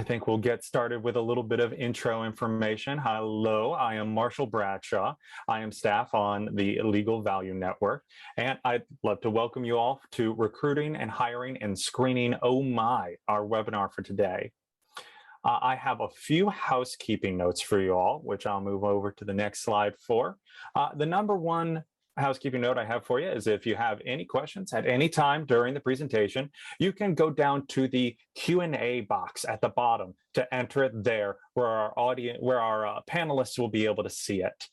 think we'll get started with a little bit of intro information. Hello, I am Marshall Bradshaw. I am staff on the Legal Value Network, and I'd love to welcome you all to Recruiting and Hiring and Screening, Oh My, our webinar for today. I have a few housekeeping notes for you all, which I'll move over to the next slide for. The number one housekeeping note I have for you is if you have any questions at any time during the presentation, you can go down to the Q&A box at the bottom to enter it there where our panelists will be able to see it.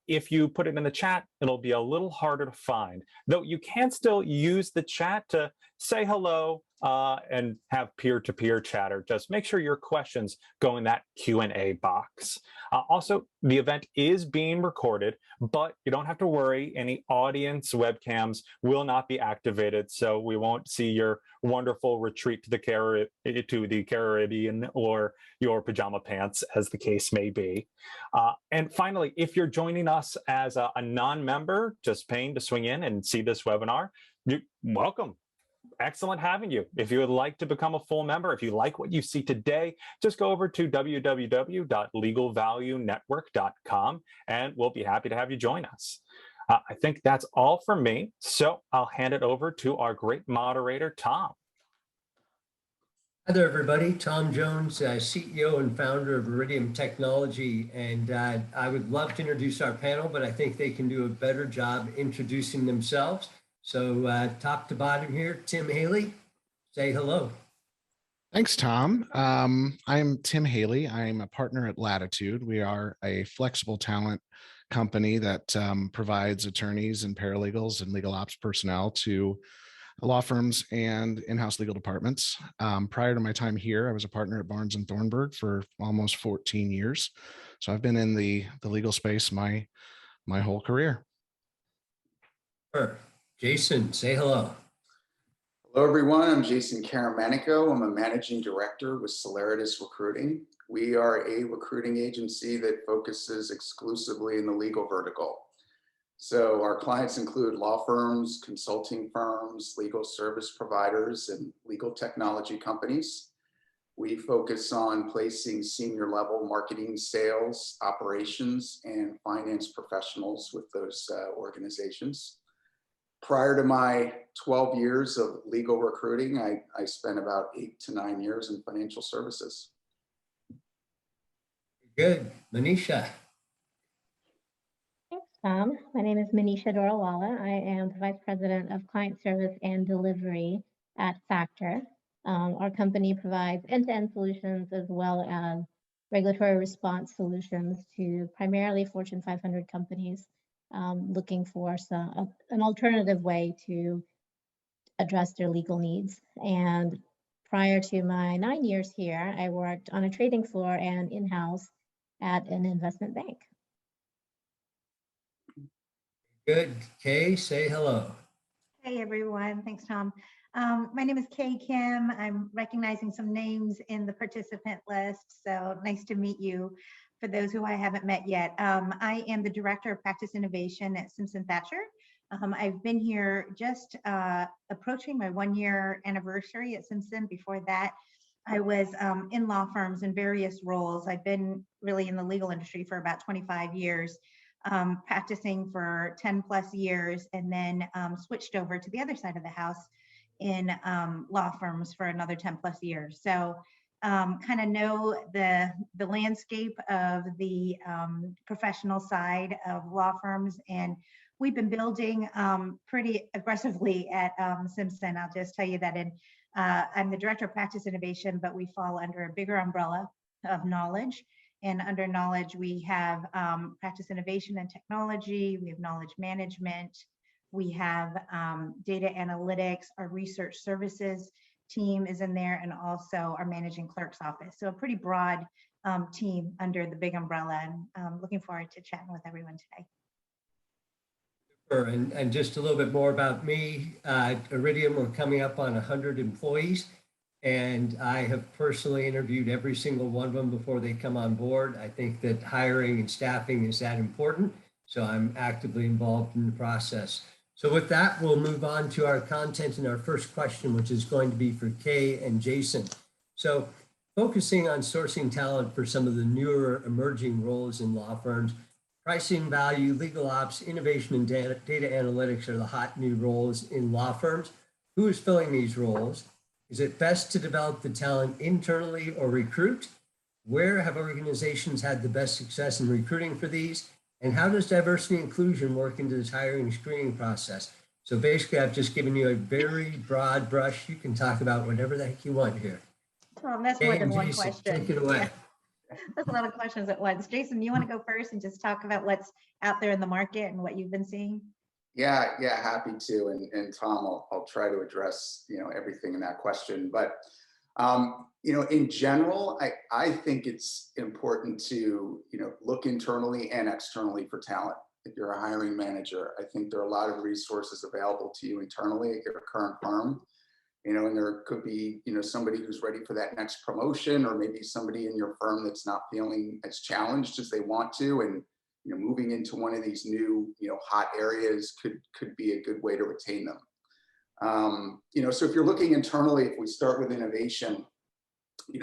If you put it in the chat, it'll be a little harder to find, though you can still use the chat to say hello and have peer-to-peer chatter. Just make sure your questions go in that Q&A box. Also, the event is being recorded, but you don't have to worry. Any audience webcams will not be activated, so we won't see your wonderful retreat to the Caribbean or your pajama pants, as the case may be. And finally, if you're joining us as a non-member, just paying to swing in and see this webinar, welcome. Excellent having you. If you would like to become a full member, if you like what you see today, just go over to www.legalvaluenetwork.com and we'll be happy to have you join us. I think that's all for me, so I'll hand it over to our great moderator, Tom. Hi there, everybody. Tom Jones, CEO and founder of Iridium Technology, and I would love to introduce our panel, but I think they can do a better job introducing themselves. So top to bottom here, Tim Haley, say hello. Thanks, Tom. I'm Tim Haley. I'm a partner at Latitude. We are a flexible talent company that provides attorneys and paralegals and legal ops personnel to law firms and in-house legal departments. Prior to my time here, I was a partner at Barnes & Thornburg for almost 14 years. So I've been in the legal space my whole career. Sure. Jason, say hello. Hello, everyone. I'm Jason Caramanico. I'm a managing director with Celeritas Recruiting. We are a recruiting agency that focuses exclusively in the legal vertical. So our clients include law firms, consulting firms, legal service providers, and legal technology companies. We focus on placing senior level marketing, sales, operations, and finance professionals with those organizations. Prior to my 12 years of legal recruiting, I spent about 8 to 9 years in financial services. Good. Manisha. Thanks, Tom. My name is Manisha Dorala. I am the Vice President of Client Service and Delivery at Thacher. Our company provides end-to-end solutions as well as regulatory response solutions to primarily Fortune 500 companies looking for an alternative way to address their legal needs. And prior to my 9 years here, I worked on a trading floor and in-house at an investment bank. Good. Kay, say hello. Hey, everyone. Thanks, Tom. My name is Kay Kim. I'm recognizing some names in the participant list, so nice to meet you. For those who I haven't met yet, I am the Director of Practice Innovation at Simpson Thacher. I've been here just approaching my 1-year anniversary at Simpson. Before that, I was in law firms in various roles. I've been really in the legal industry for about 25 years, practicing for 10 plus years, and then switched over to the other side of the house in law firms for another 10 plus years. So kind of know the landscape of the professional side of law firms, and we've been building pretty aggressively at Simpson. I'll just tell you that I'm the Director of Practice Innovation, but we fall under a bigger umbrella of knowledge. And under knowledge, we have practice innovation and technology, we have knowledge management, we have data analytics, our research services team is in there, and also our managing clerk's office. So a pretty broad team under the big umbrella, and looking forward to chatting with everyone today. Sure. And just a little bit more about me. Iridium, we're coming up on 100 employees, and I have personally interviewed every single one of them before they come on board. I think that hiring and staffing is that important, so I'm actively involved in the process. So with that, we'll move on to our content and our first question, which is going to be for Kay and Jason. So focusing on sourcing talent for some of the newer emerging roles in law firms. Pricing, value, legal ops, innovation, and data analytics are the hot new roles in law firms. Who is filling these roles? Is it best to develop the talent internally or recruit? Where have organizations had the best success in recruiting for these? And how does diversity and inclusion work into this hiring and screening process? So basically, I've just given you a very broad brush. You can talk about whatever the heck you want here. Tom, that's more than one Jason, question. take it away. Yeah. That's a lot of questions at once. Jason, you want to go first and just talk about what's out there in the market and what you've been seeing? Yeah, happy to. And Tom, I'll try to address, everything in that question. But, in general, I think it's important to, look internally and externally for talent. If you're a hiring manager, I think there are a lot of resources available to you internally at your current firm. And there could be, somebody who's ready for that next promotion, or maybe somebody in your firm that's not feeling as challenged as they want to. And, moving into one of these new, hot areas could be a good way to retain them. So if you're looking internally, if we start with innovation,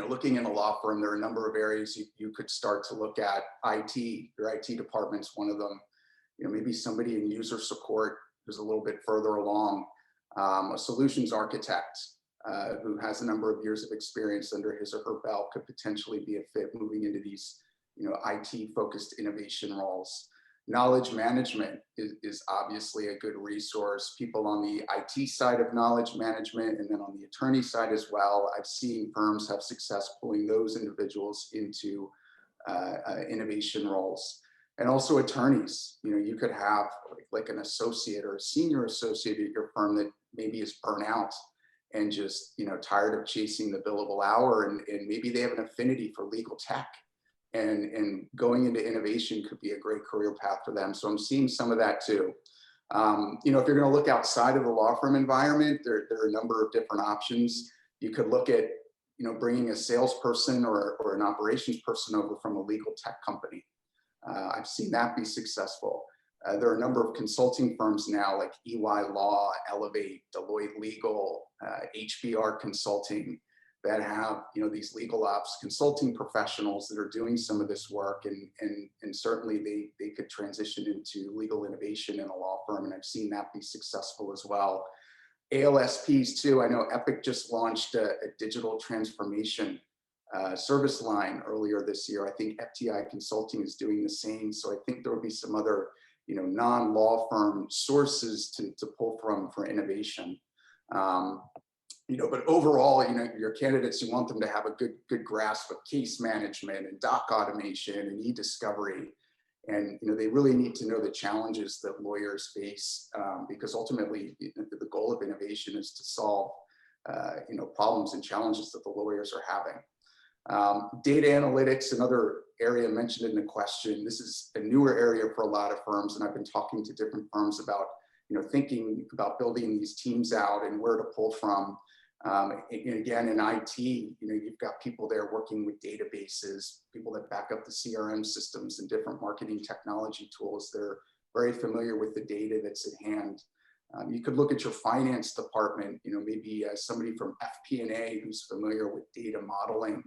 looking in a law firm, there are a number of areas you could start to look at. IT, your IT department's one of them. Maybe somebody in user support who's a little bit further along. A solutions architect who has a number of years of experience under his or her belt could potentially be a fit moving into these, IT focused innovation roles. Knowledge management is obviously a good resource. People on the IT side of knowledge management, and then on the attorney side as well. I've seen firms have success pulling those individuals into innovation roles. And also attorneys, you could have like an associate or a senior associate at your firm that maybe is burnt out and just, tired of chasing the billable hour, and maybe they have an affinity for legal tech, and going into innovation could be a great career path for them. So I'm seeing some of that too. If you're going to look outside of the law firm environment, there are a number of different options. You could look at, bringing a salesperson or an operations person over from a legal tech company. I've seen that be successful. There are a number of consulting firms now like EY Law, Elevate, Deloitte Legal, HBR Consulting that have these legal ops consulting professionals that are doing some of this work, and certainly they could transition into legal innovation in a law firm, and I've seen that be successful as well. ALSPs too. I know Epic just launched a digital transformation service line earlier this year. I think FTI Consulting is doing the same. So I think there will be some other, non-law firm sources to pull from for innovation. But overall, your candidates, you want them to have a good grasp of case management and doc automation and e-discovery. And, they really need to know the challenges that lawyers face, because ultimately the goal of innovation is to solve, problems and challenges that the lawyers are having. Data analytics, another area mentioned in the question. This is a newer area for a lot of firms, and I've been talking to different firms about, thinking about building these teams out and where to pull from. And again, in IT, you've got people there working with databases, people that back up the CRM systems and different marketing technology tools. They're very familiar with the data that's at hand. You could look at your finance department, maybe somebody from FP&A who's familiar with data modeling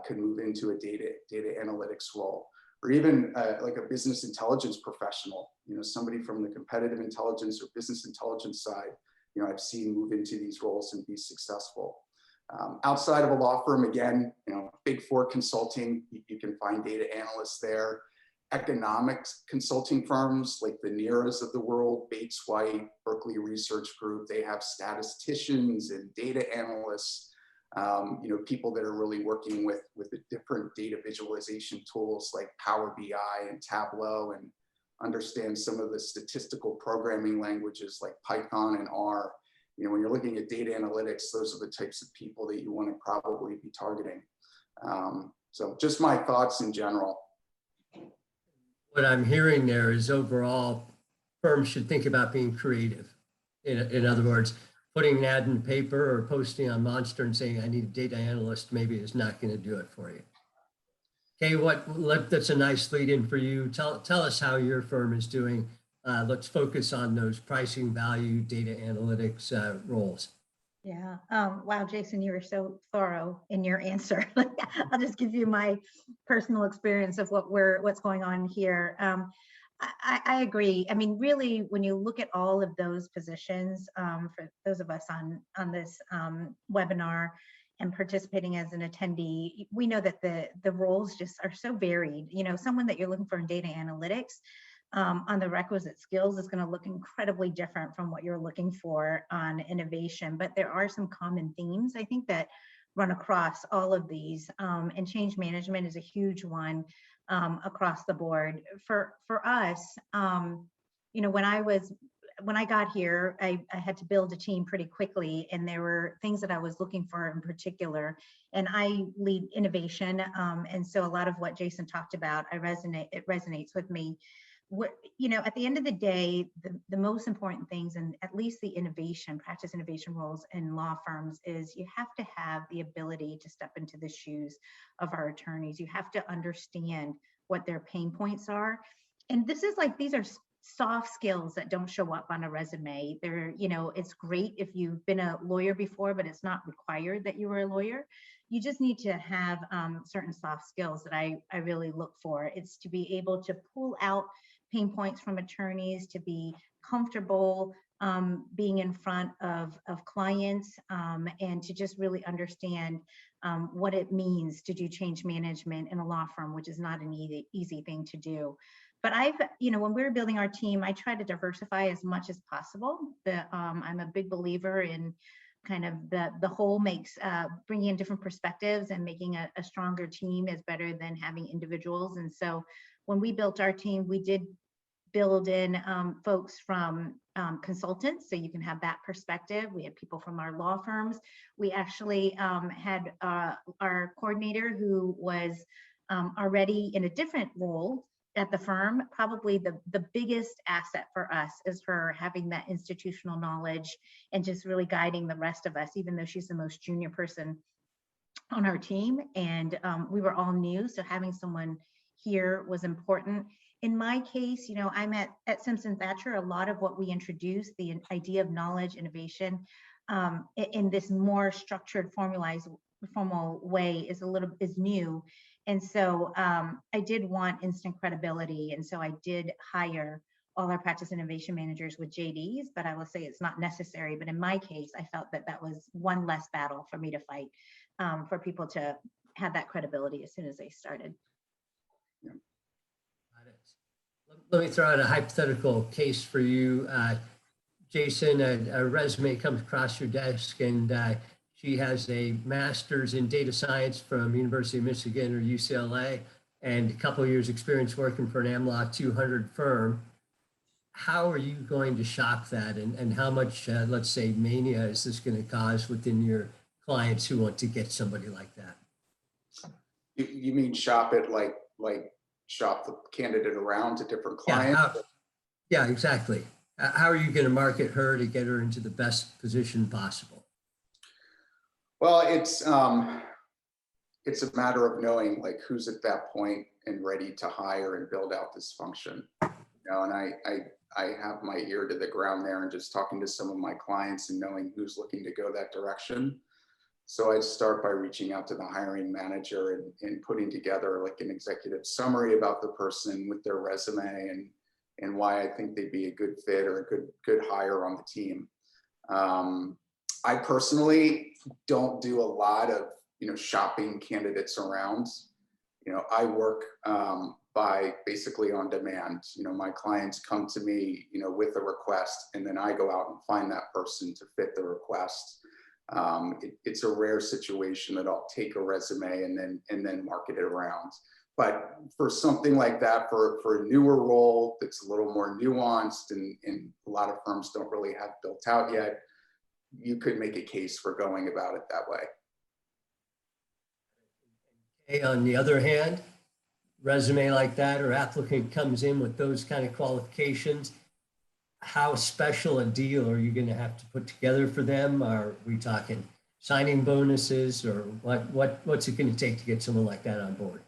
could move into a data analytics role, or even like a business intelligence professional, somebody from the competitive intelligence or business intelligence side, I've seen move into these roles and be successful. Outside of a law firm, again, Big Four consulting, you can find data analysts there. Economics consulting firms like the NERAs of the world, Bates White, Berkeley Research Group, they have statisticians and data analysts, people that are really working with the different data visualization tools like Power BI and Tableau, and understand some of the statistical programming languages like Python and R. When you're looking at data analytics, those are the types of people that you want to probably be targeting. So just my thoughts in general. What I'm hearing there is overall firms should think about being creative. In other words, putting an ad in the paper or posting on Monster and saying, I need a data analyst, maybe is not going to do it for you. Okay, that's a nice lead in for you. Tell us how your firm is doing. Let's focus on those pricing, value, data analytics roles. Yeah. Wow, Jason, you were so thorough in your answer. I'll just give you my personal experience of what's going on here. I agree. I mean, really, when you look at all of those positions, for those of us on this webinar and participating as an attendee, we know that the roles just are so varied. You know, someone that you're looking for in data analytics on the requisite skills is going to look incredibly different from what you're looking for on innovation. But there are some common themes, I think, that run across all of these. And change management is a huge one across the board. For us, you know, when I got here, I had to build a team pretty quickly, and there were things that I was looking for in particular. And I lead innovation, and so a lot of what Jason talked about, it resonates with me. You know, at the end of the day, the most important things, and at least the practice innovation roles in law firms, is you have to have the ability to step into the shoes of our attorneys. You have to understand what their pain points are. And these are soft skills that don't show up on a resume. They're, you know, it's great if you've been a lawyer before, but it's not required that you were a lawyer. You just need to have certain soft skills that I really look for. It's to be able to pull out pain points from attorneys, to be comfortable being in front of clients, and to just really understand what it means to do change management in a law firm, which is not an easy thing to do. But you know, when we were building our team, I tried to diversify as much as possible. I'm a big believer in kind of the whole makes, bringing in different perspectives and making a stronger team is better than having individuals. And so when we built our team, we did build in folks from consultants, so you can have that perspective. We had people from our law firms. We actually had our coordinator who was already in a different role at the firm. Probably the biggest asset for us is her having that institutional knowledge and just really guiding the rest of us, even though she's the most junior person on our team. And we were all new, so having someone here was important. In my case, you know, I'm at Simpson Thacher. A lot of what we introduced, the idea of knowledge innovation, in this more structured, formal way is new. And so I did want instant credibility. And so I did hire all our practice innovation managers with JDs, but I will say it's not necessary. But in my case, I felt that was one less battle for me to fight, for people to have that credibility as soon as they started. Yeah. Let me throw out a hypothetical case for you. Jason, a resume comes across your desk, and she has a master's in data science from University of Michigan or UCLA, and a couple of years experience working for an AmLaw 200 firm. How are you going to shop that, and how much, let's say, mania is this going to cause within your clients who want to get somebody like that? You mean shop it like shop the candidate around to different clients? Yeah, exactly. How are you going to market her to get her into the best position possible? Well, it's a matter of knowing like who's at that point and ready to hire and build out this function. You know, and I have my ear to the ground there and just talking to some of my clients and knowing who's looking to go that direction. So I start by reaching out to the hiring manager and putting together like an executive summary about the person with their resume and why I think they'd be a good fit or a good hire on the team. I personally don't do a lot of, you know, shopping candidates around. You know, I work by basically on demand. You know, my clients come to me, you know, with a request, and then I go out and find that person to fit the request. It's a rare situation that I'll take a resume and then market it around. But for something like that, for a newer role that's a little more nuanced and a lot of firms don't really have built out yet, you could make a case for going about it that way. Okay, on the other hand, resume like that or applicant comes in with those kind of qualifications, how special a deal are you going to have to put together for them? Are we talking signing bonuses, or what's it going to take to get someone like that on board?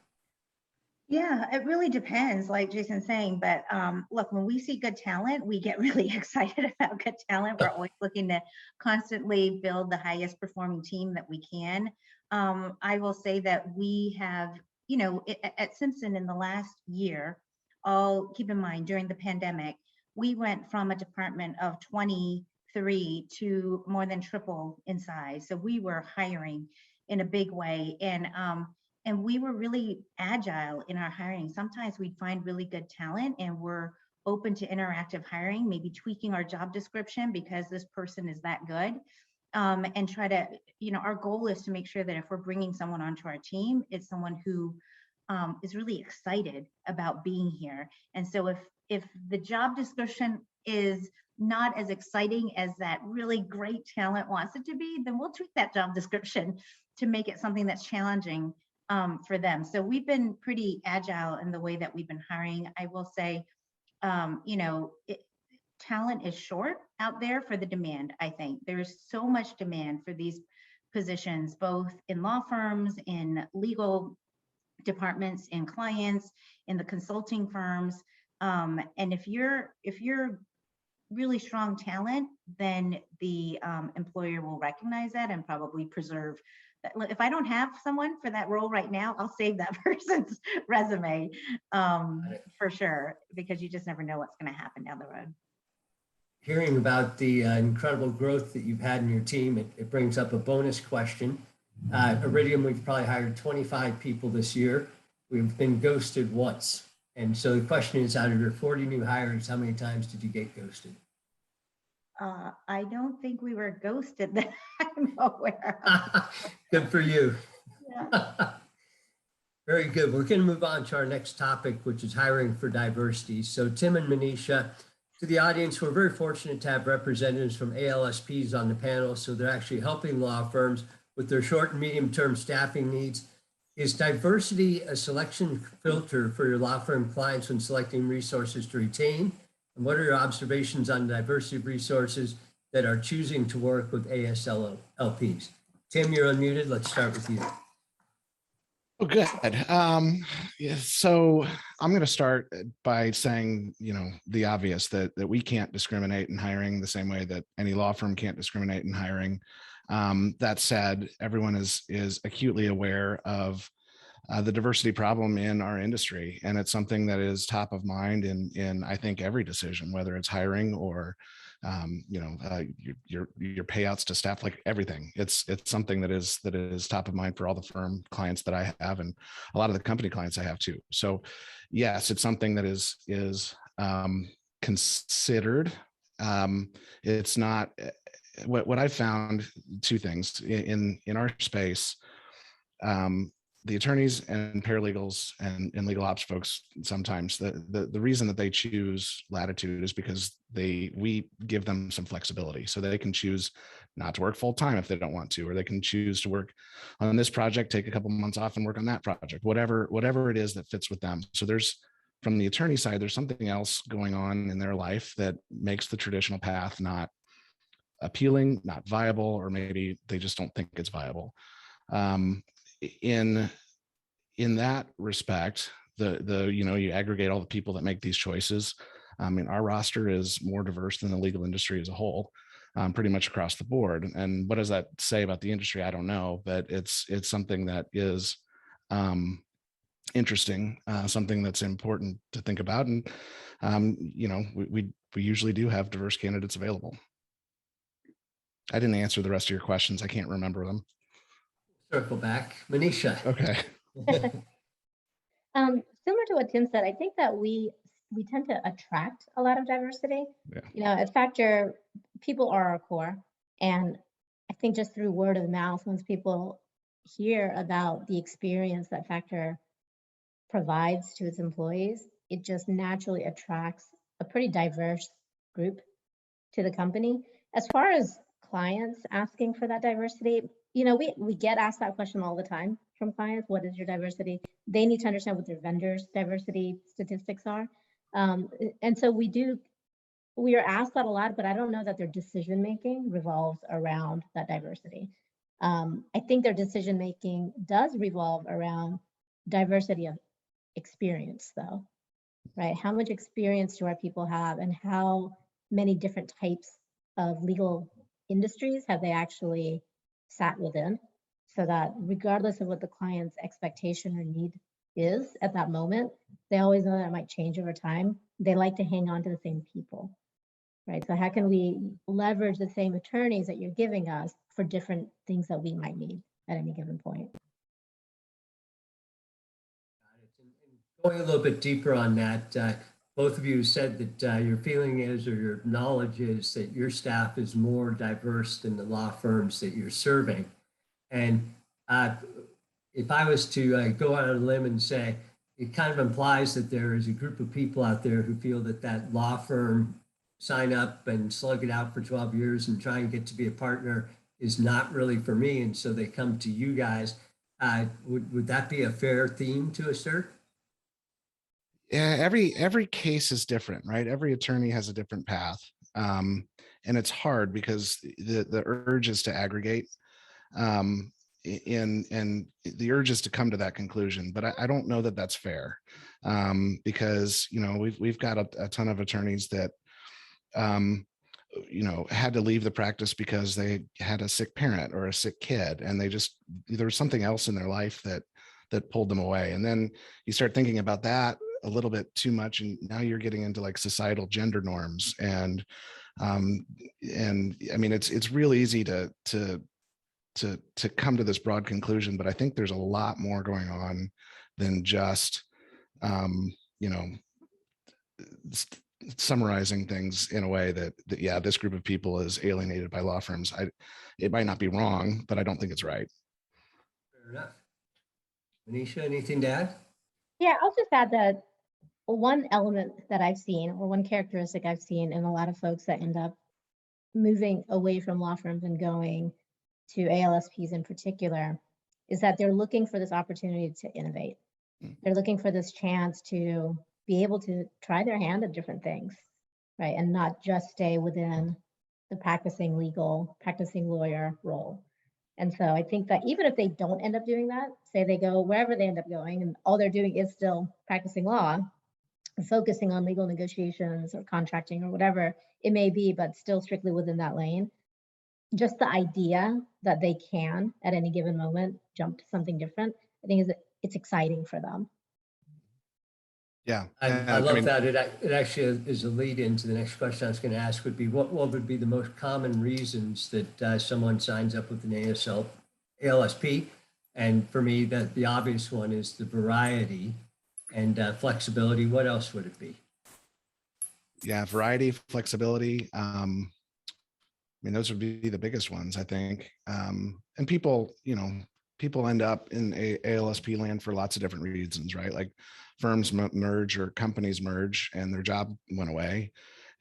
Yeah, it really depends, like Jason's saying, but look, when we see good talent, we get really excited about good talent. We're always looking to constantly build the highest performing team that we can. I will say that we have, you know, at Simpson in the last year, all keep in mind during the pandemic, we went from a department of 23 to more than triple in size. So we were hiring in a big way. And we were really agile in our hiring. Sometimes we'd find really good talent and we're open to interactive hiring, maybe tweaking our job description because this person is that good. And try to, you know, our goal is to make sure that if we're bringing someone onto our team, it's someone who is really excited about being here. And so if the job description is not as exciting as that really great talent wants it to be, then we'll tweak that job description to make it something that's challenging for them. So we've been pretty agile in the way that we've been hiring. I will say, you know, talent is short out there for the demand. I think there's so much demand for these positions, both in law firms, in legal departments, in clients, in the consulting firms. And if you're really strong talent, then the employer will recognize that and probably preserve that. If I don't have someone for that role right now, I'll save that person's resume for sure, because you just never know what's going to happen down the road. Hearing about the incredible growth that you've had in your team, it brings up a bonus question. Iridium, we've probably hired 25 people this year. We've been ghosted once. And so the question is, out of your 40 new hires, how many times did you get ghosted? I don't think we were ghosted that I'm aware of. Good for you. Yeah. Very good. We're going to move on to our next topic, which is hiring for diversity. So Tim and Manisha, to the audience, we're very fortunate to have representatives from ALSPs on the panel. So they're actually helping law firms with their short and medium term staffing needs. Is diversity a selection filter for your law firm clients when selecting resources to retain? And what are your observations on the diversity of resources that are choosing to work with ASLPs? Tim, you're unmuted. Let's start with you. Oh, good. Yeah, so I'm going to start by saying, you know, the obvious that we can't discriminate in hiring the same way that any law firm can't discriminate in hiring. That said, everyone is acutely aware of the diversity problem in our industry, and it's something that is top of mind in I think every decision, whether it's hiring or you know, your payouts to staff, like everything. It's something that is top of mind for all the firm clients that I have, and a lot of the company clients I have too. So yes, it's something that is considered. It's not what I found. Two things in our space. The attorneys and paralegals and legal ops folks, sometimes the reason that they choose Latitude is because we give them some flexibility, so they can choose not to work full time if they don't want to, or they can choose to work on this project, take a couple months off and work on that project, whatever it is that fits with them. So there's, from the attorney side, there's something else going on in their life that makes the traditional path not appealing, not viable, or maybe they just don't think it's viable. In that respect, the you know, you aggregate all the people that make these choices. I mean, our roster is more diverse than the legal industry as a whole, pretty much across the board. And what does that say about the industry? I don't know, but it's something that is interesting, something that's important to think about. And you know, we usually do have diverse candidates available. I didn't answer the rest of your questions. I can't remember them. Circle back. Manisha. Okay. Similar to what Tim said, I think that we tend to attract a lot of diversity. Yeah. You know, at Thacher, people are our core, and I think just through word of mouth, once people hear about the experience that Thacher provides to its employees, it just naturally attracts a pretty diverse group to the company. As far as clients asking for that diversity, you know, we get asked that question all the time from clients. What is your diversity? They need to understand what their vendors' diversity statistics are. And so we are asked that a lot, but I don't know that their decision-making revolves around that diversity. I think their decision-making does revolve around diversity of experience though, right? How much experience do our people have, and how many different types of legal industries have they actually sat within, so that regardless of what the client's expectation or need is at that moment, they always know that it might change over time. They like to hang on to the same people, right? So how can we leverage the same attorneys that you're giving us for different things that we might need at any given point? Going a little bit deeper on that, both of you said that your feeling is, or your knowledge is, that your staff is more diverse than the law firms that you're serving. And if I was to go out on a limb and say, it kind of implies that there is a group of people out there who feel that that law firm sign up and slug it out for 12 years and try and get to be a partner is not really for me. And so they come to you guys. Would that be a fair theme to assert? Yeah, every case is different, right? Every attorney has a different path. And it's hard because the urge is to aggregate. And the urge is to come to that conclusion, but I don't know that that's fair, because we've got a ton of attorneys that had to leave the practice because they had a sick parent or a sick kid, and there was something else in their life that pulled them away. And then you start thinking about that a little bit too much, and now you're getting into like societal gender norms, and I mean it's real easy to come to this broad conclusion, but I think there's a lot more going on than just summarizing things in a way that yeah, this group of people is alienated by law firms. It might not be wrong, but I don't think it's right. Fair enough. Manisha, anything to add? Yeah, I'll just add that one element that I've seen, or one characteristic I've seen in a lot of folks that end up moving away from law firms and going to ALSPs in particular, is that they're looking for this opportunity to innovate. They're looking for this chance to be able to try their hand at different things, right? And not just stay within the practicing lawyer role. And so I think that even if they don't end up doing that, say they go wherever they end up going and all they're doing is still practicing law, focusing on legal negotiations or contracting or whatever it may be, but still strictly within that lane, just the idea that they can at any given moment jump to something different, I think it's exciting for them. Yeah, I love that. It actually is a lead into the next question I was going to ask would be, what would be the most common reasons that someone signs up with an ALSP? And for me, the obvious one is the variety and flexibility. What else would it be? Yeah, variety, flexibility. I mean, those would be the biggest ones, I think. And people end up in ALSP land for lots of different reasons, right? Like firms merge or companies merge and their job went away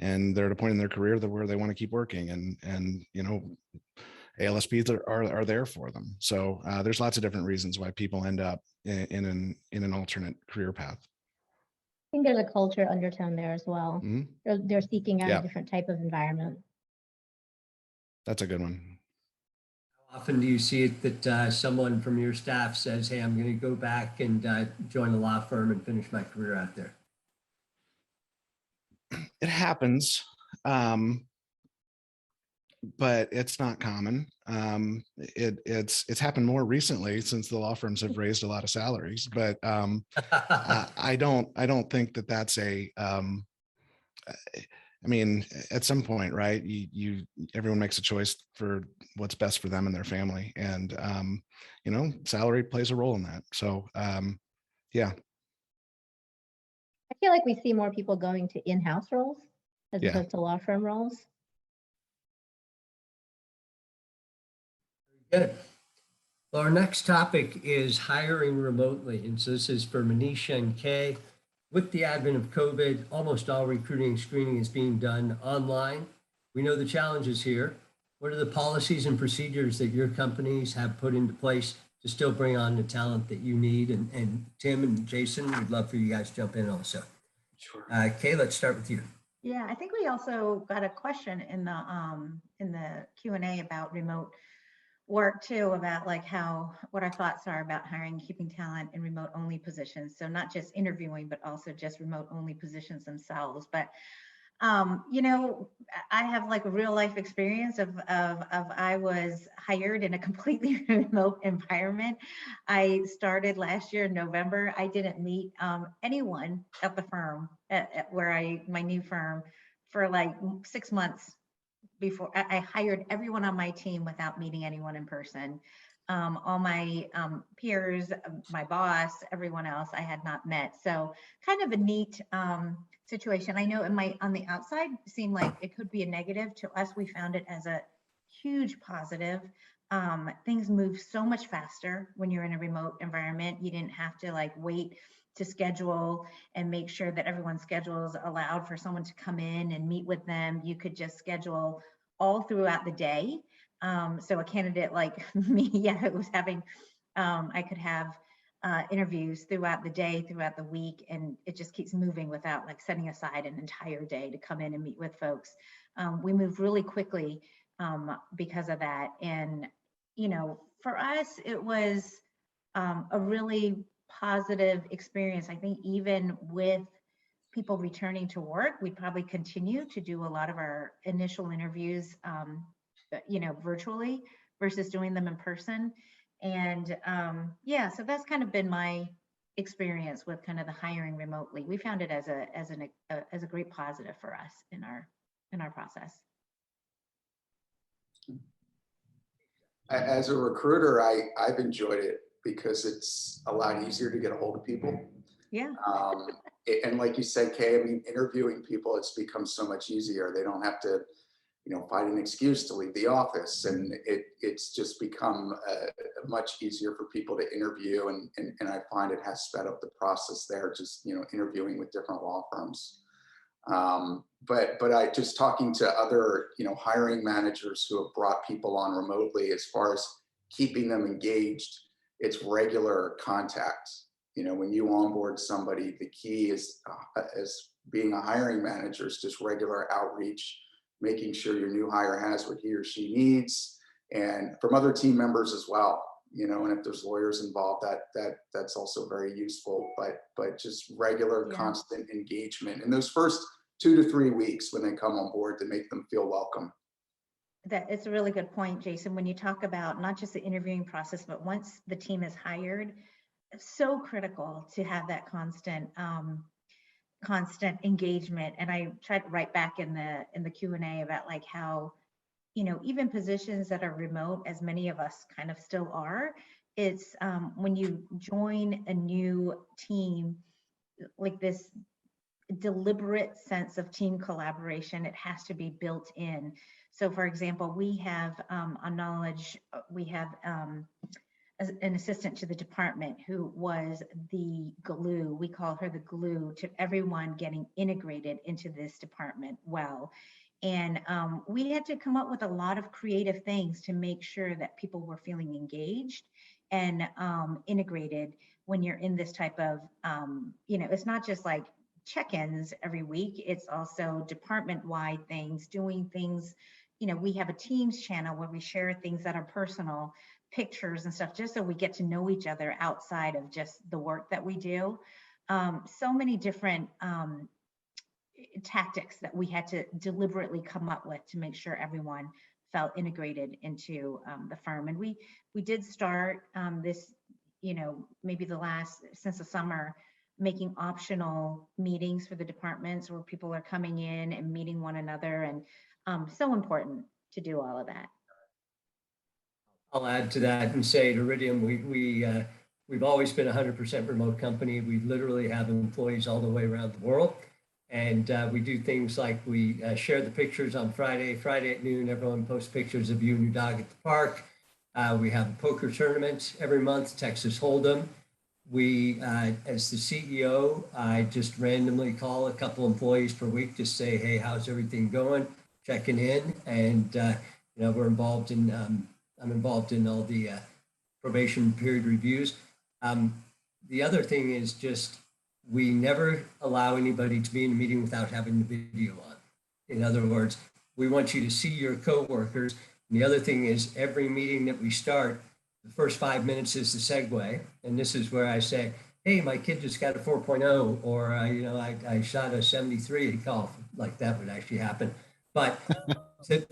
and they're at a point in their career where they want to keep working, and ALSPs are there for them. So there's lots of different reasons why people end up in an alternate career path. I think there's a culture undertone there as well. Mm-hmm. They're seeking out a different type of environment. That's a good one. How often do you see it that someone from your staff says, hey, I'm going to go back and join a law firm and finish my career out there? It happens, but it's not common. It's happened more recently since the law firms have raised a lot of salaries, but I don't think that that's I mean, at some point, right, everyone makes a choice for what's best for them and their family, and salary plays a role in that. So yeah, I feel like we see more people going to in-house roles as opposed to law firm roles. Good. Well, our next topic is hiring remotely, and so this is for Manisha and Kay. With the advent of COVID, almost all recruiting screening is being done online. We know the challenges here. What are the policies and procedures that your companies have put into place to still bring on the talent that you need? And Tim and Jason, we'd love for you guys to jump in also. Sure. Kay, let's start with you. Yeah, I think we also got a question in the Q&A about remote work too about like what our thoughts are about hiring, keeping talent in remote only positions. So not just interviewing, but also just remote only positions themselves. But I have like a real life experience of I was hired in a completely remote environment. I started last year in November. I didn't meet anyone at the firm my new firm for like 6 months before I hired everyone on my team without meeting anyone in person. All my peers, my boss, everyone else I had not met. So kind of a neat situation. I know it might on the outside seem like it could be a negative. To us, we found it as a huge positive. Things move so much faster when you're in a remote environment. You didn't have to like wait to schedule and make sure that everyone's schedules allowed for someone to come in and meet with them. You could just schedule all throughout the day. So a candidate like me, it was having, I could have interviews throughout the day, throughout the week, and it just keeps moving without like setting aside an entire day to come in and meet with folks. We moved really quickly because of that. And, for us, it was a really positive experience. I think even with people returning to work, we probably continue to do a lot of our initial interviews, virtually versus doing them in person. And so that's kind of been my experience with kind of the hiring remotely. We found it as a great positive for us in our process. As a recruiter, I've enjoyed it because it's a lot easier to get a hold of people. Yeah. And like you said, Kay, I mean, interviewing people, it's become so much easier. They don't have to, find an excuse to leave the office. And it's just become much easier for people to interview. And I find it has sped up the process there, just, interviewing with different law firms. But I just talking to other, hiring managers who have brought people on remotely, as far as keeping them engaged, it's regular contact. When you onboard somebody, the key is as being a hiring manager is just regular outreach, making sure your new hire has what he or she needs, and from other team members as well. And if there's lawyers involved, that's also very useful. But just regular, constant engagement in those first 2 to 3 weeks when they come on board to make them feel welcome. That it's a really good point, Jason. When you talk about not just the interviewing process, but once the team is hired, it's so critical to have that constant engagement. And I tried to write back in the Q&A about like how, even positions that are remote, as many of us kind of still are, it's when you join a new team, like this deliberate sense of team collaboration, it has to be built in. So for example, we have on knowledge, we have an assistant to the department who was the glue. We call her the glue to everyone getting integrated into this department well. And we had to come up with a lot of creative things to make sure that people were feeling engaged and integrated when you're in this type of, it's not just like check-ins every week, it's also department-wide things, doing things. We have a Teams channel where we share things that are personal, pictures and stuff, just so we get to know each other outside of just the work that we do. So many different tactics that we had to deliberately come up with to make sure everyone felt integrated into the firm. And we did start this, maybe since the summer, making optional meetings for the departments where people are coming in and meeting one another, and so important to do all of that. I'll add to that and say at Iridium, we've always been a 100% remote company. We literally have employees all the way around the world. And we do things like we share the pictures on Friday at noon, everyone posts pictures of you and your dog at the park. We have a poker tournament every month, Texas Hold'em. We, as the CEO, I just randomly call a couple employees per week to say, hey, how's everything going? Checking in. And, we're involved in, I'm involved in all the probation period reviews. The other thing is just, we never allow anybody to be in a meeting without having the video on. In other words, we want you to see your coworkers, And the other thing is every meeting that we start, the first 5 minutes is the segue. And this is where I say, hey, my kid just got a 4.0, or, I shot a 73 at golf. Like that would actually happen. But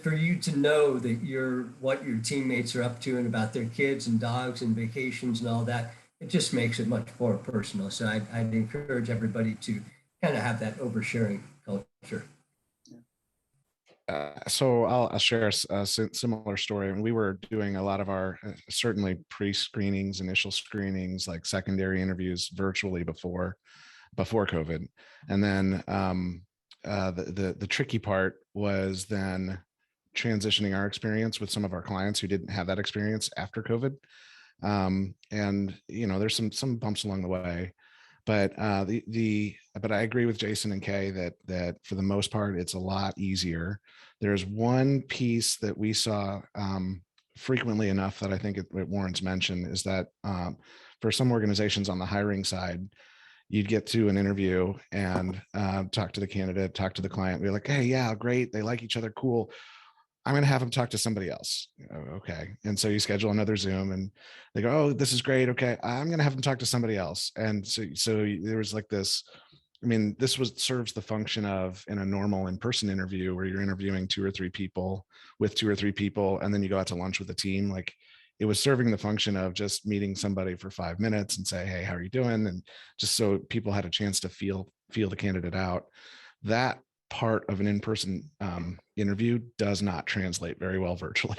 for you to know that what your teammates are up to and about their kids and dogs and vacations and all that, it just makes it much more personal. So I'd encourage everybody to kind of have that oversharing culture. So I'll share a similar story. I mean, we were doing a lot of our certainly pre-screenings, initial screenings, like secondary interviews virtually before COVID, and then the tricky part was then transitioning our experience with some of our clients who didn't have that experience after COVID. And there's some bumps along the way, but but I agree with Jason and Kay that for the most part it's a lot easier. There's one piece that we saw frequently enough that I think it warrants mention is that for some organizations on the hiring side, you'd get to an interview and talk to the candidate, talk to the client, be like, hey, yeah, great, they like each other, cool. I'm going to have them talk to somebody else. Okay. And so you schedule another Zoom and they go, oh, this is great. Okay. I'm going to have them talk to somebody else. And so there was like this, I mean, this serves the function of in a normal in-person interview where you're interviewing 2 or 3 people with 2 or 3 people, and then you go out to lunch with the team. Like it was serving the function of just meeting somebody for 5 minutes and say, hey, how are you doing? And just so people had a chance to feel the candidate out. That part of an in-person interview does not translate very well virtually.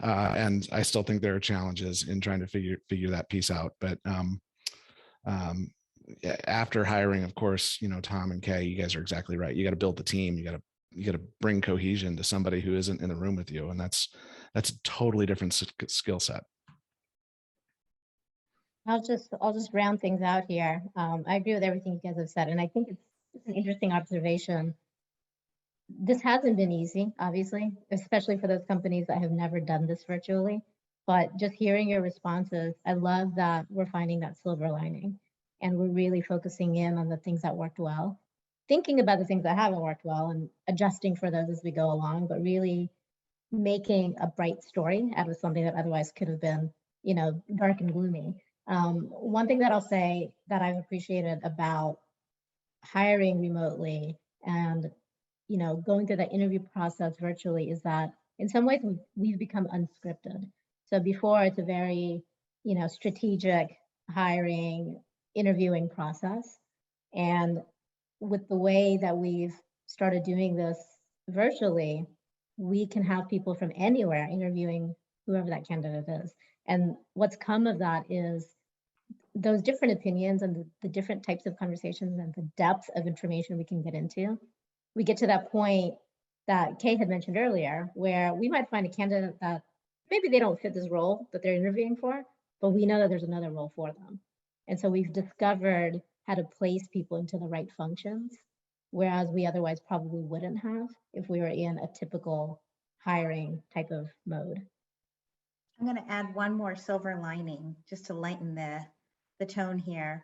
And I still think there are challenges in trying to figure that piece out. But after hiring, of course, Tom and Kay, you guys are exactly right. You got to build the team. You got to bring cohesion to somebody who isn't in the room with you. And that's a totally different skill set. I'll just round things out here. I agree with everything you guys have said, and I think it's an interesting observation. This hasn't been easy, obviously, especially for those companies that have never done this virtually. But just hearing your responses, I love that we're finding that silver lining, and we're really focusing in on the things that worked well, thinking about the things that haven't worked well, and adjusting for those as we go along. But really making a bright story out of something that otherwise could have been, dark and gloomy. One thing that I'll say that I've appreciated about hiring remotely and going through that interview process virtually is that in some ways we've become unscripted. So before it's a very strategic hiring, interviewing process, and with the way that we've started doing this virtually, we can have people from anywhere interviewing whoever that candidate is. And what's come of that is those different opinions and the different types of conversations and the depth of information we can get into. We get to that point that Kay had mentioned earlier, where we might find a candidate that maybe they don't fit this role that they're interviewing for, but we know that there's another role for them. And so we've discovered how to place people into the right functions, whereas we otherwise probably wouldn't have if we were in a typical hiring type of mode. I'm going to add one more silver lining just to lighten the tone here.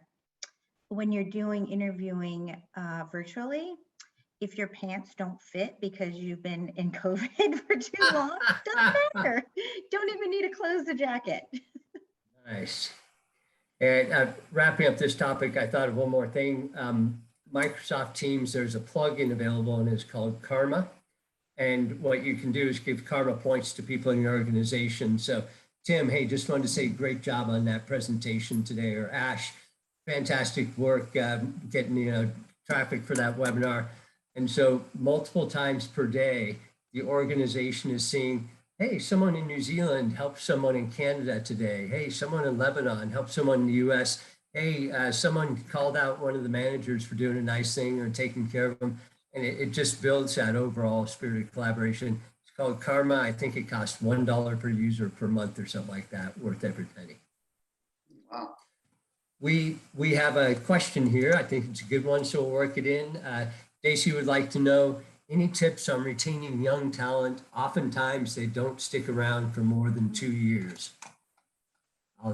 When you're doing interviewing virtually, if your pants don't fit because you've been in COVID for too long, doesn't matter. Don't even need to close the jacket. Nice. And wrapping up this topic, I thought of one more thing. Microsoft Teams, there's a plugin available and it's called Karma. And what you can do is give Karma points to people in your organization. So Tim, hey, just wanted to say great job on that presentation today. Or Ash, fantastic work getting traffic for that webinar. And so multiple times per day, the organization is seeing, hey, someone in New Zealand helped someone in Canada today. Hey, someone in Lebanon helped someone in the US. Hey, someone called out one of the managers for doing a nice thing or taking care of them. And it just builds that overall spirit of collaboration. It's called Karma. I think it costs $1 per user per month or something like that, worth every penny. Wow. We have a question here. I think it's a good one, so we'll work it in. Daisy would like to know any tips on retaining young talent. Oftentimes they don't stick around for more than 2 years.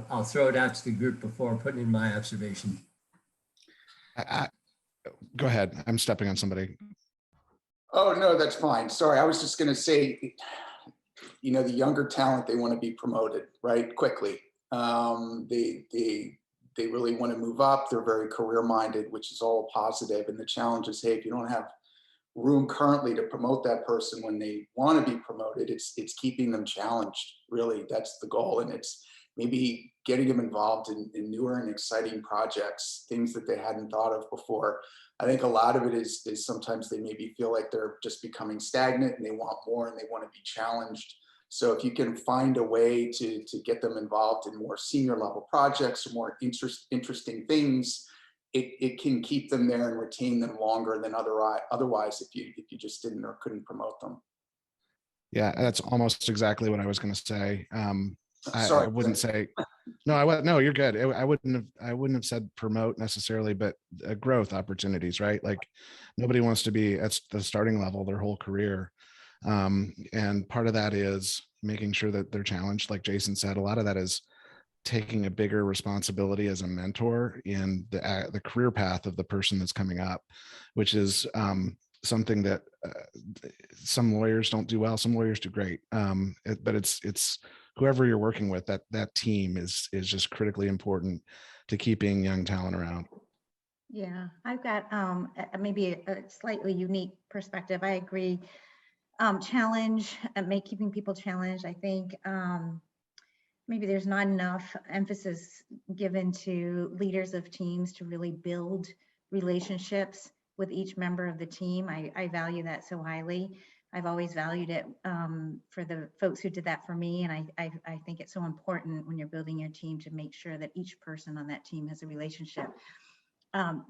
I'll throw it out to the group before putting in my observation. Go ahead. I'm stepping on somebody. Oh, no, that's fine. Sorry, I was just going to say, you know, the younger talent, they want to be promoted, right, quickly. They really want to move up. They're very career minded, which is all positive. And the challenge is, hey, if you don't have room currently to promote that person when they want to be promoted, it's keeping them challenged. Really, that's the goal. And it's maybe getting them involved in newer and exciting projects, things that they hadn't thought of before. I think a lot of it is sometimes they maybe feel like they're just becoming stagnant and they want more and they want to be challenged. So if you can find a way to get them involved in more senior level projects or more interesting things, it can keep them there and retain them longer than otherwise if you just didn't or couldn't promote them. Yeah, that's almost exactly what I was going to say. Sorry, I wouldn't say, no, you're good. I wouldn't have said promote necessarily, but growth opportunities, right? Like nobody wants to be at the starting level their whole career. And part of that is making sure that they're challenged. Like Jason said, a lot of that is taking a bigger responsibility as a mentor in the career path of the person that's coming up, which is something that some lawyers don't do well, some lawyers do great. But it's whoever you're working with, that team is just critically important to keeping young talent around. Yeah, I've got maybe a slightly unique perspective. I agree. Challenge, keeping people challenged. I think maybe there's not enough emphasis given to leaders of teams to really build relationships with each member of the team. I value that so highly. I've always valued it for the folks who did that for me. And I think it's so important when you're building your team to make sure that each person on that team has a relationship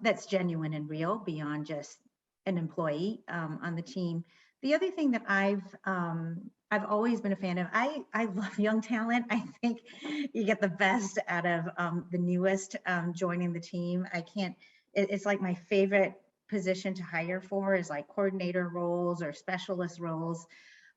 that's genuine and real beyond just an employee on the team. The other thing that I've always been a fan of, I love young talent. I think you get the best out of the newest joining the team. It's like my favorite position to hire for is like coordinator roles or specialist roles.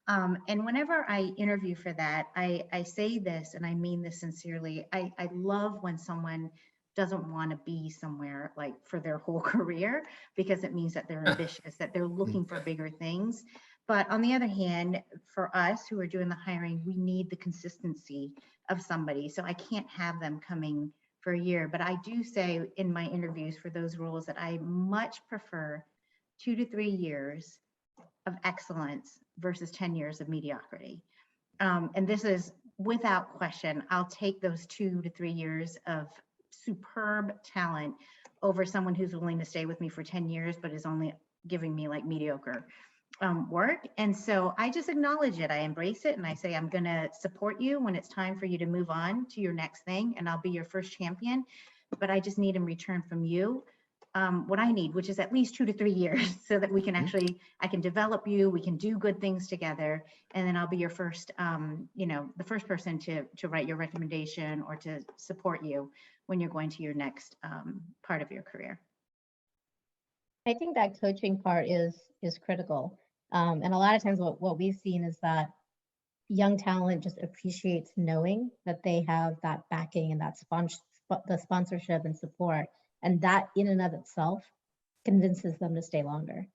And whenever I interview for that, I say this, and I mean this sincerely. I love when someone doesn't want to be somewhere like for their whole career, because it means that they're ambitious, that they're looking for bigger things. But on the other hand, for us who are doing the hiring, we need the consistency of somebody. So I can't have them coming for a year. But I do say in my interviews for those roles that I much prefer 2 to 3 years of excellence versus 10 years of mediocrity. And this is without question. I'll take those 2 to 3 years of superb talent over someone who's willing to stay with me for 10 years, but is only giving me like mediocre work. And so I just acknowledge it. I embrace it. And I say, I'm going to support you when it's time for you to move on to your next thing. And I'll be your first champion. But I just need in return from you what I need, which is at least 2 to 3 years so that we can I can develop you. We can do good things together. And then I'll be your first, the first person to write your recommendation or to support you when you're going to your next part of your career. I think that coaching part is critical. And a lot of times what we've seen is that young talent just appreciates knowing that they have that backing and that the sponsorship and support. And that in and of itself convinces them to stay longer.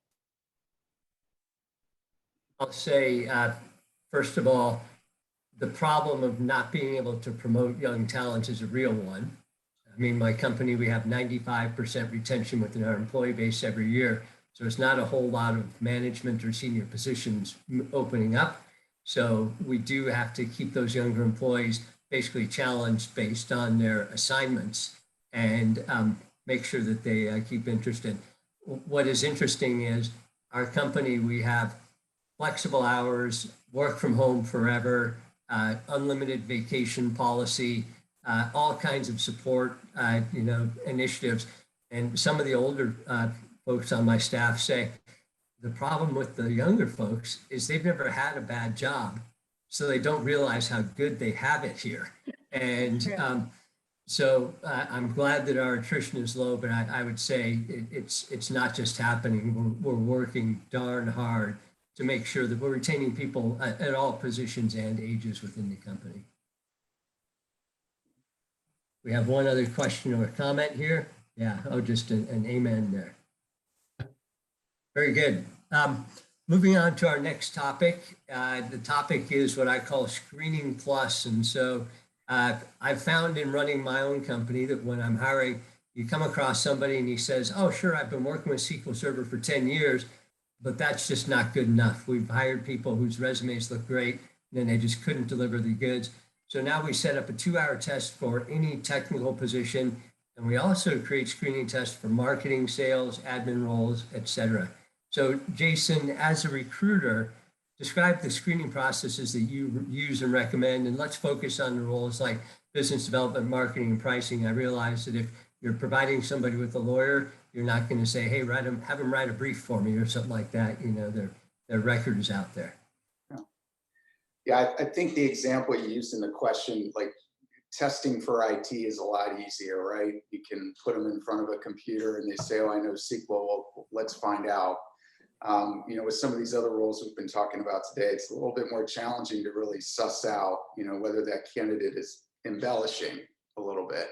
I'll say, first of all, the problem of not being able to promote young talent is a real one. I mean, my company, we have 95% retention within our employee base every year. So it's not a whole lot of management or senior positions opening up. So we do have to keep those younger employees basically challenged based on their assignments and make sure that they keep interested. What is interesting is our company, we have flexible hours, work from home forever, unlimited vacation policy, all kinds of support, initiatives. And some of the older folks on my staff say, the problem with the younger folks is they've never had a bad job, so they don't realize how good they have it here. And so I'm glad that our attrition is low, but I would say it's not just happening. We're working darn hard to make sure that we're retaining people at all positions and ages within the company. We have one other question or comment here. Yeah, just an amen there. Very good. moving on to our next topic. The topic is what I call screening plus. And so I've found in running my own company that when I'm hiring, you come across somebody and he says, oh, sure, I've been working with SQL Server for 10 years, but that's just not good enough. We've hired people whose resumes look great, and then they just couldn't deliver the goods. So now we set up a 2-hour test for any technical position. And we also create screening tests for marketing, sales, admin roles, et cetera. So Jason, as a recruiter, describe the screening processes that you use and recommend, and let's focus on the roles like business development, marketing, and pricing. I realize that if you're providing somebody with a lawyer, you're not going to say, hey, have them write a brief for me or something like that. You know, their record is out there. Yeah, I think the example you used in the question, like testing for IT is a lot easier, right? You can put them in front of a computer and they say, oh, I know SQL, well, let's find out. You know, with some of these other roles we've been talking about today, it's a little bit more challenging to really suss out, you know, whether that candidate is embellishing a little bit.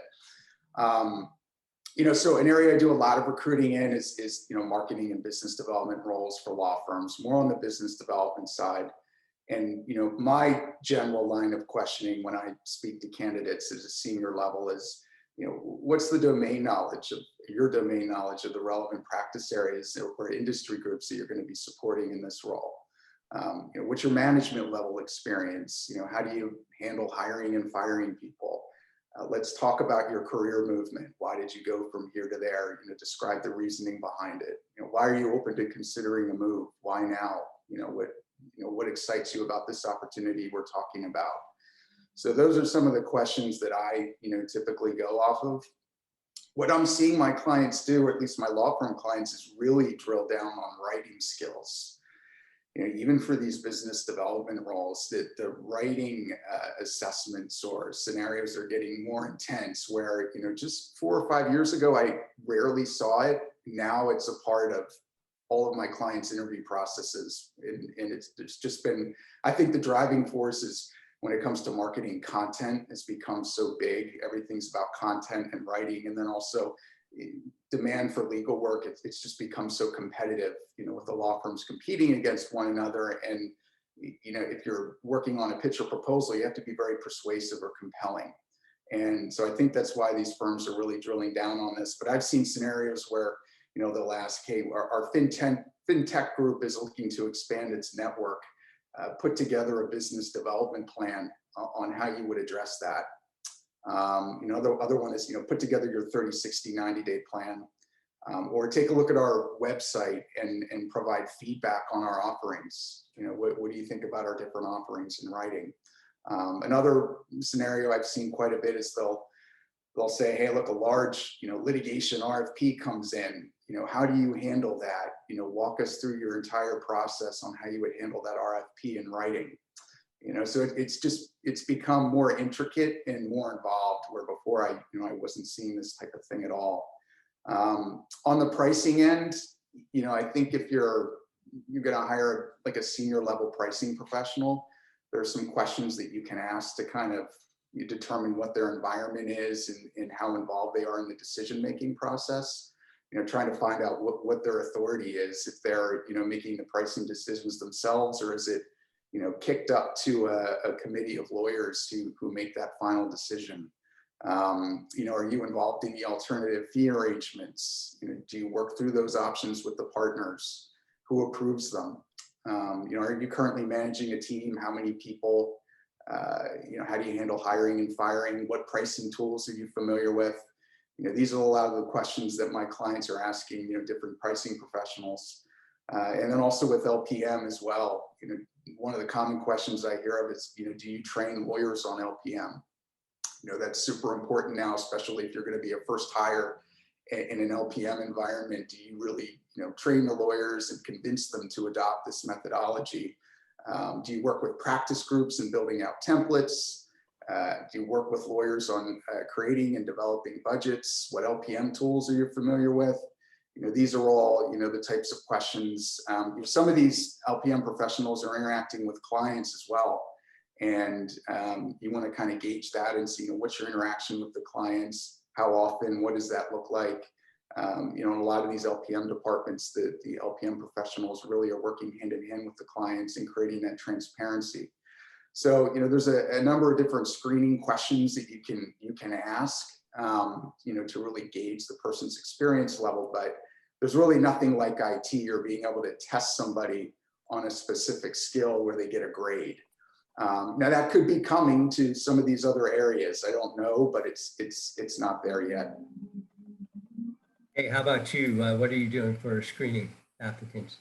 You know, so an area I do a lot of recruiting in is, you know, marketing and business development roles for law firms, more on the business development side. And, you know, my general line of questioning when I speak to candidates at a senior level is, you know, what's the domain knowledge of your domain knowledge of the relevant practice areas or industry groups that you're going to be supporting in this role? You know, what's your management level experience? You know, how do you handle hiring and firing people? Let's talk about your career movement. Why did you go from here to there? You know, describe the reasoning behind it. You know, why are you open to considering a move? Why now? You know, what excites you about this opportunity we're talking about? So those are some of the questions that I, you know, typically go off of. What I'm seeing my clients do, or at least my law firm clients, is really drill down on writing skills. You know, even for these business development roles, that the writing assessments or scenarios are getting more intense, where, you know, just 4 or 5 years ago, I rarely saw it. Now it's a part of all of my clients' interview processes. And it's just been, I think the driving force is when it comes to marketing, content has become so big. Everything's about content and writing. And then also demand for legal work. It's just become so competitive, you know, with the law firms competing against one another. And, you know, if you're working on a pitch or proposal, you have to be very persuasive or compelling. And so I think that's why these firms are really drilling down on this. But I've seen scenarios where, you know, they'll ask, hey, our fintech group is looking to expand its network, put together a business development plan on how you would address that. You know, the other one is, you know, put together your 30, 60, 90-day plan, or take a look at our website and provide feedback on our offerings. You know, what do you think about our different offerings in writing? Another scenario I've seen quite a bit is they'll say, hey, look, a large, you know, litigation RFP comes in. You know, how do you handle that? You know, walk us through your entire process on how you would handle that RFP in writing. You know, so it's become more intricate and more involved, where before I wasn't seeing this type of thing at all. On the pricing end, you know, I think if you're going to hire like a senior level pricing professional, there are some questions that you can ask to kind of determine what their environment is and how involved they are in the decision-making process. You know, trying to find out what their authority is, if they're, you know, making the pricing decisions themselves, or is it, you know, kicked up to a committee of lawyers who make that final decision. You know, are you involved in the alternative fee arrangements? You know, do you work through those options with the partners? Who approves them? You know, are you currently managing a team? How many people? You know, how do you handle hiring and firing? What pricing tools are you familiar with? You know, these are a lot of the questions that my clients are asking, you know, different pricing professionals. And then also with LPM as well. You know, one of the common questions I hear of is, you know, do you train lawyers on LPM? You know, that's super important now, especially if you're going to be a first hire in an LPM environment. Do you really, you know, train the lawyers and convince them to adopt this methodology? Do you work with practice groups and building out templates? Do you work with lawyers on creating and developing budgets? What LPM tools are you familiar with? You know, these are all, you know, the types of questions. Some of these LPM professionals are interacting with clients as well. And you want to kind of gauge that and see, you know, what's your interaction with the clients? How often? What does that look like? You know, in a lot of these LPM departments, the LPM professionals really are working hand in hand with the clients and creating that transparency. So, you know, there's a number of different screening questions that you can ask, you know, to really gauge the person's experience level, but there's really nothing like IT or being able to test somebody on a specific skill where they get a grade. Now that could be coming to some of these other areas. I don't know, but it's not there yet. Hey, how about you? What are you doing for screening applicants?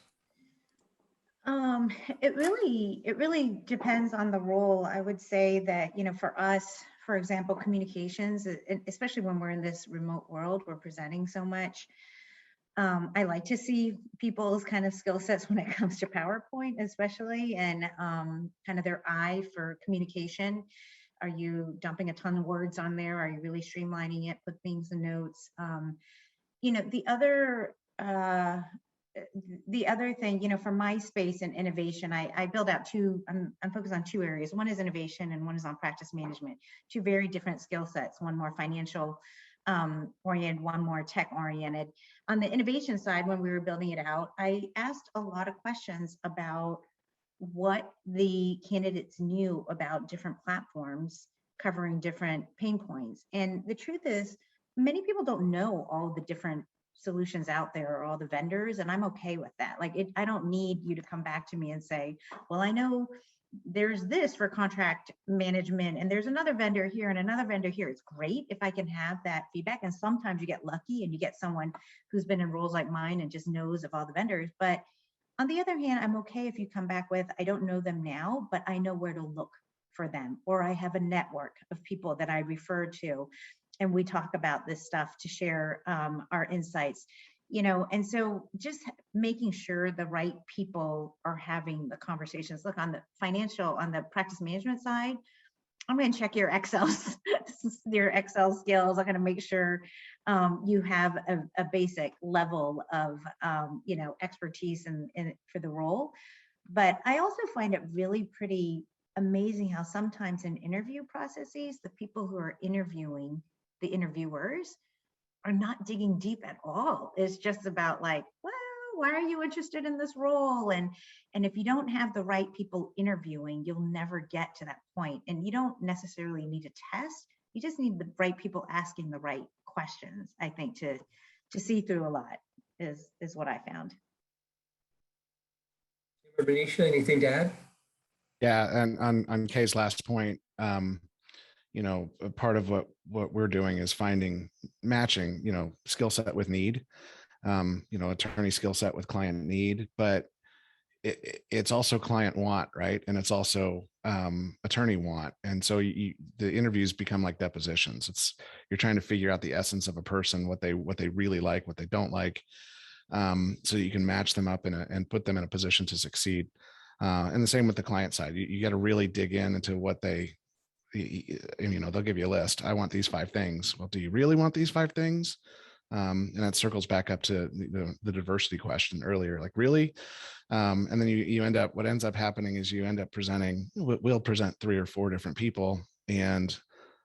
It really depends on the role. I would say that, you know, for us, for example, communications, especially when we're in this remote world, we're presenting so much. I like to see people's kind of skill sets when it comes to PowerPoint, especially, and kind of their eye for communication. Are you dumping a ton of words on there? Are you really streamlining it, put things in notes? You know, the other thing, you know, for my space and innovation, I build out I'm focused on two areas. One is innovation and one is on practice management. Two very different skill sets, one more financial oriented, one more tech oriented. On the innovation side, when we were building it out, I asked a lot of questions about what the candidates knew about different platforms covering different pain points. And the truth is, many people don't know all the different solutions out there or all the vendors, and I'm okay with that. Like, I don't need you to come back to me and say, well, I know there's this for contract management and there's another vendor here and another vendor here. It's great if I can have that feedback. And sometimes you get lucky and you get someone who's been in roles like mine and just knows of all the vendors. But on the other hand, I'm okay if you come back with, I don't know them now, but I know where to look for them, or I have a network of people that I refer to, and we talk about this stuff to share our insights, you know. And so just making sure the right people are having the conversations. Look, on the practice management side, I'm going to check your Excel skills. I'm going to make sure you have a basic level of you know, expertise in for the role. But I also find it really pretty amazing how sometimes in interview processes, the people who are interviewing the interviewers are not digging deep at all. It's just about like, well, why are you interested in this role? And if you don't have the right people interviewing, you'll never get to that point. And you don't necessarily need a test. You just need the right people asking the right questions, I think, to see through a lot is what I found. Manisha, anything to add? Yeah, and on Kay's last point, you know, a part of what we're doing is matching, you know, skill set with need, you know, attorney skill set with client need, but it's also client want, right? And it's also attorney want. And so the interviews become like depositions. You're trying to figure out the essence of a person, what they really like, what they don't like, so you can match them up and put them in a position to succeed. And the same with the client side. You got to really dig into what you know, they'll give you a list. I want these 5 things. Well, do you really want these 5 things? And that circles back up to the diversity question earlier, like really? And then you end up, what ends up happening is you end up we'll present 3 or 4 different people, and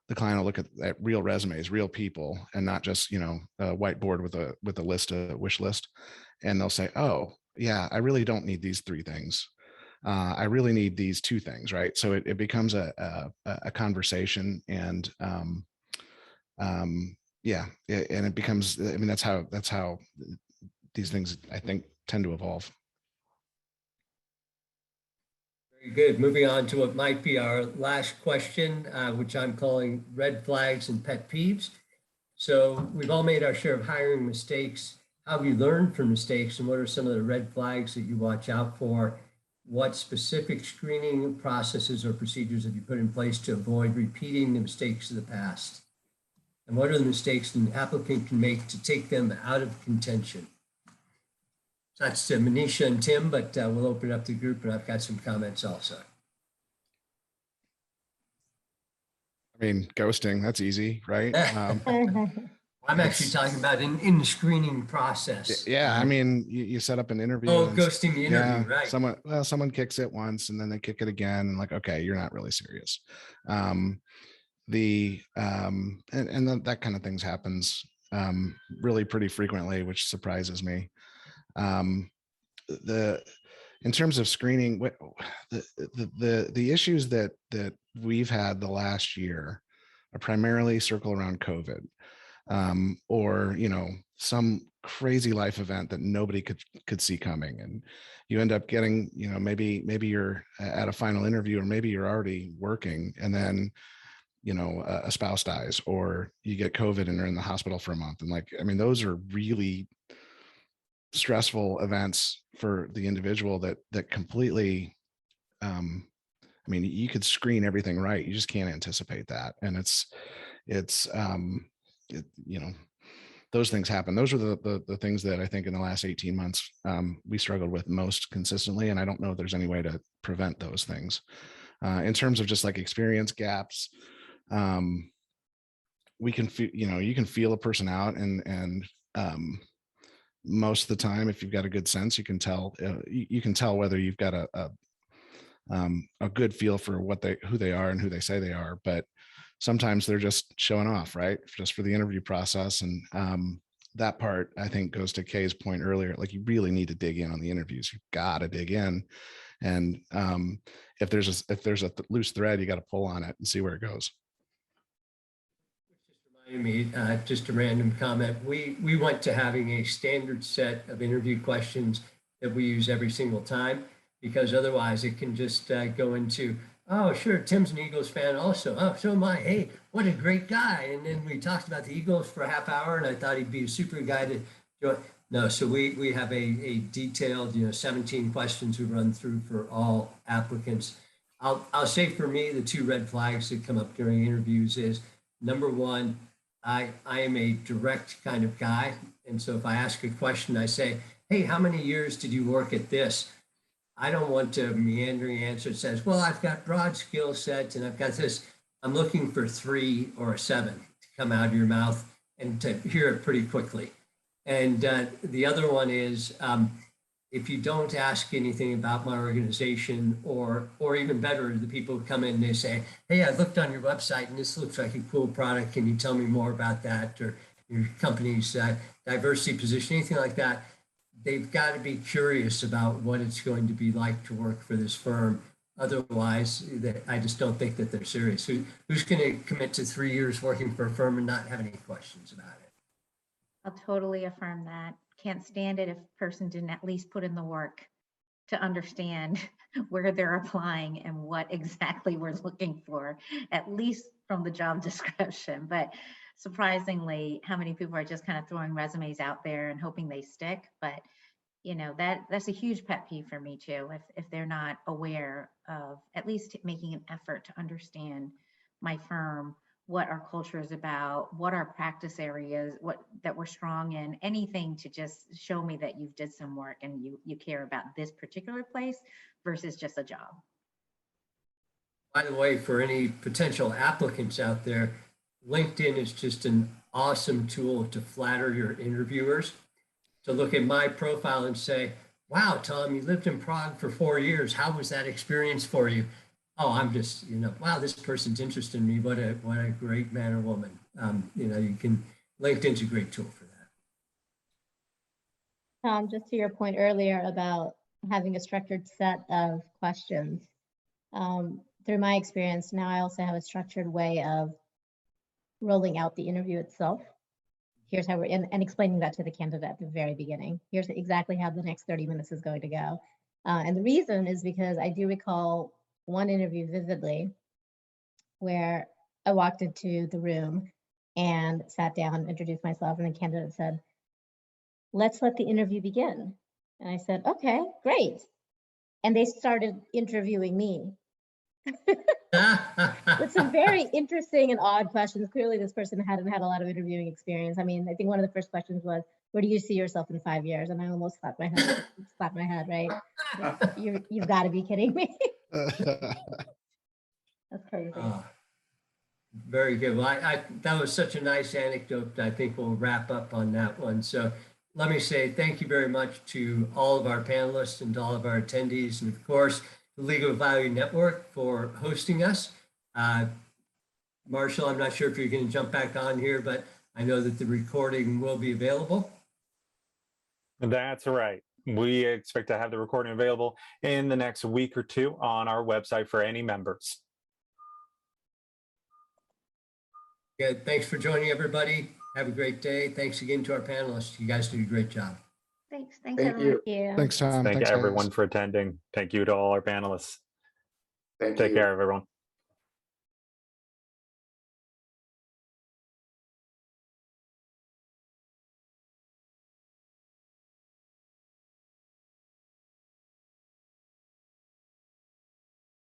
the client will look at real resumes, real people, and not just, you know, a whiteboard with a wish list. And they'll say, oh yeah, I really don't need these 3 things. I really need these 2 things, right? So it becomes a conversation, and yeah, and it becomes, I mean, that's how these things, I think, tend to evolve. Very good. Moving on to what might be our last question, which I'm calling red flags and pet peeves. So we've all made our share of hiring mistakes. How have you learned from mistakes, and what are some of the red flags that you watch out for? What specific screening processes or procedures have you put in place to avoid repeating the mistakes of the past? And what are the mistakes an applicant can make to take them out of contention? So that's Manisha and Tim, but we'll open up the group, and I've got some comments also. I mean, ghosting, that's easy, right? I'm actually talking about in the screening process. Yeah, I mean, you set up an interview. Oh, ghosting the interview, yeah, right. Someone kicks it once and then they kick it again, and like, okay, you're not really serious. And that kind of things happens really pretty frequently, which surprises me. In terms of screening, the issues that we've had the last year are primarily circle around COVID, or some crazy life event that nobody could see coming, and you end up getting maybe you're at a final interview, or maybe you're already working, and then a spouse dies, or you get COVID and are in the hospital for a month, and those are really stressful events for the individual that completely, you could screen everything right, you just can't anticipate that, and those things happen. Those are the things that I think in the last 18 months we struggled with most consistently, and I don't know if there's any way to prevent those things. In terms of just like experience gaps, we can feel, you can feel a person out, and most of the time, if you've got a good sense, you can tell whether you've got a good feel for who they are and who they say they are. But sometimes they're just showing off, right? Just for the interview process. And that part, I think, goes to Kay's point earlier. Like, you really need to dig in on the interviews. You've got to dig in. And if there's a loose thread, you got to pull on it and see where it goes. Me, just a random comment. We went to having a standard set of interview questions that we use every single time, because otherwise it can just go into, oh, sure, Tim's an Eagles fan also. Oh, so am I. Hey, what a great guy. And then we talked about the Eagles for a half hour, and I thought he'd be a super guy to join. No, so we have a detailed, 17 questions we run through for all applicants. I'll say for me, the two red flags that come up during interviews is, number one, I am a direct kind of guy. And so if I ask a question, I say, hey, how many years did you work at this? I don't want a meandering answer that says, well, I've got broad skill sets and I've got this. I'm looking for 3 or a 7 to come out of your mouth and to hear it pretty quickly. And the other one is, if you don't ask anything about my organization, or even better, the people who come in and they say, hey, I looked on your website and this looks like a cool product. Can you tell me more about that? Or your company's diversity position, anything like that. They've got to be curious about what it's going to be like to work for this firm. Otherwise, I just don't think that they're serious. Who's going to commit to 3 years working for a firm and not have any questions about it? I'll totally affirm that. Can't stand it if a person didn't at least put in the work to understand where they're applying and what exactly we're looking for, at least from the job description. But surprisingly, how many people are just kind of throwing resumes out there and hoping they stick? But that's a huge pet peeve for me too, if they're not aware of at least making an effort to understand my firm, what our culture is about, what our practice areas, what that we're strong in, anything to just show me that you've did some work and you care about this particular place versus just a job. By the way, for any potential applicants out there, LinkedIn is just an awesome tool to flatter your interviewers, to look at my profile and say, wow, Tom, you lived in Prague for 4 years. How was that experience for you? Oh, I'm just, wow, this person's interested in me. What a great man or woman. LinkedIn's a great tool for that. Tom, just to your point earlier about having a structured set of questions, through my experience, now I also have a structured way of rolling out the interview itself. Here's how and explaining that to the candidate at the very beginning. Here's exactly how the next 30 minutes is going to go. And the reason is because I do recall one interview vividly where I walked into the room and sat down, introduced myself, and the candidate said, let's let the interview begin. And I said, okay, great. And they started interviewing me with some very interesting and odd questions. Clearly, this person hadn't had a lot of interviewing experience. I mean, I think one of the first questions was, where do you see yourself in 5 years? And I almost slapped my head, right? You've got to be kidding me. That's crazy. Very good. Well, that was such a nice anecdote. I think we'll wrap up on that one. So let me say thank you very much to all of our panelists and to all of our attendees, and of course, the Legal Value Network for hosting us. Marshall, I'm not sure if you're going to jump back on here, but I know that the recording will be available. That's right. We expect to have the recording available in the next week or two on our website for any members. Good. Thanks for joining, everybody. Have a great day. Thanks again to our panelists. You guys did a great job. Thanks. Thanks, Thank everyone. you. Thank you. Thanks, Tom. Thank Thanks, everyone guys. for attending. Thank you to all our panelists. Thank Take you. care, everyone.